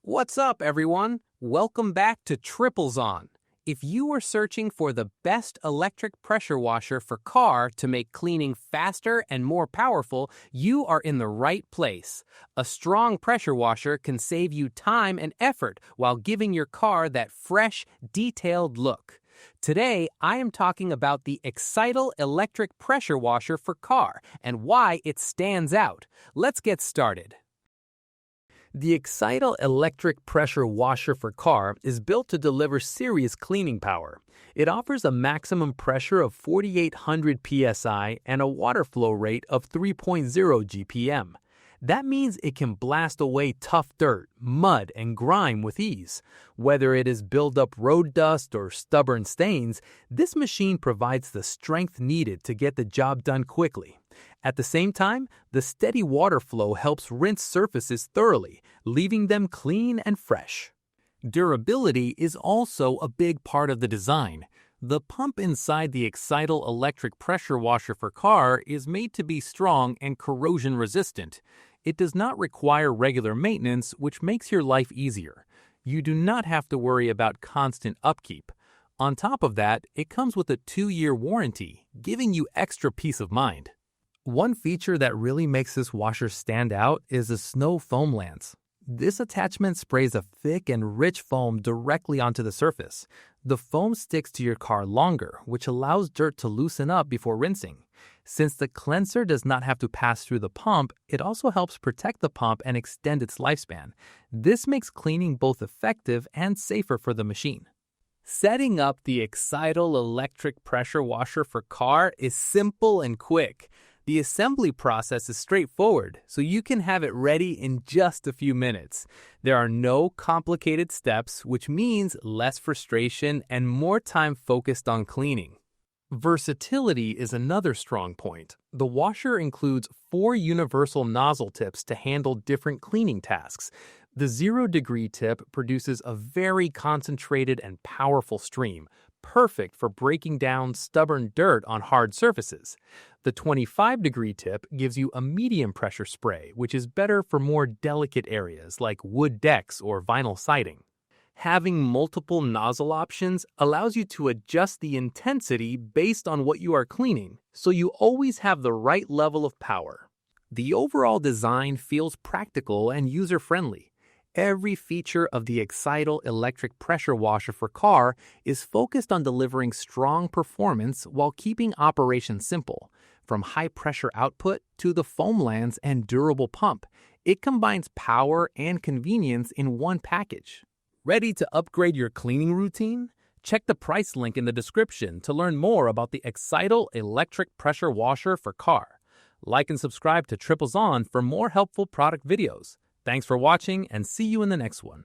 What's up, everyone? Welcome back to Triplezon. If you are searching for the best electric pressure washer for car to make cleaning faster and more powerful, you are in the right place. A strong pressure washer can save you time and effort while giving your car that fresh, detailed look. Today, I am talking about the Excital electric pressure washer for car and why it stands out. Let's get started. The Excital electric pressure washer for car is built to deliver serious cleaning power. It offers a maximum pressure of 4,800 psi and a water flow rate of 3.0 GPM. That means it can blast away tough dirt, mud, and grime with ease. Whether it is build-up road dust or stubborn stains, this machine provides the strength needed to get the job done quickly. At the same time, the steady water flow helps rinse surfaces thoroughly, leaving them clean and fresh. Durability is also a big part of the design. The pump inside the Excital electric pressure washer for car is made to be strong and corrosion resistant. It does not require regular maintenance, which makes your life easier. You do not have to worry about constant upkeep. On top of that, it comes with a 2-year warranty, giving you extra peace of mind. One feature that really makes this washer stand out is the snow foam lance. This attachment sprays a thick and rich foam directly onto the surface. The foam sticks to your car longer, which allows dirt to loosen up before rinsing. Since the cleanser does not have to pass through the pump, it also helps protect the pump and extend its lifespan. This makes cleaning both effective and safer for the machine. Setting up the Excital electric pressure washer for car is simple and quick. The assembly process is straightforward, so you can have it ready in just a few minutes. There are no complicated steps, which means less frustration and more time focused on cleaning. Versatility is another strong point. The washer includes 4 universal nozzle tips to handle different cleaning tasks. The 0-degree tip produces a very concentrated and powerful stream, perfect for breaking down stubborn dirt on hard surfaces. The 25-degree tip gives you a medium pressure spray, which is better for more delicate areas like wood decks or vinyl siding. Having multiple nozzle options allows you to adjust the intensity based on what you are cleaning, so you always have the right level of power. The overall design feels practical and user-friendly. Every feature of the Excital electric pressure washer for car is focused on delivering strong performance while keeping operations simple. From high-pressure output to the foam lance and durable pump, it combines power and convenience in one package. Ready to upgrade your cleaning routine? Check the price link in the description to learn more about the Excital electric pressure washer for car. Like and subscribe to Triplezon for more helpful product videos. Thanks for watching and see you in the next one.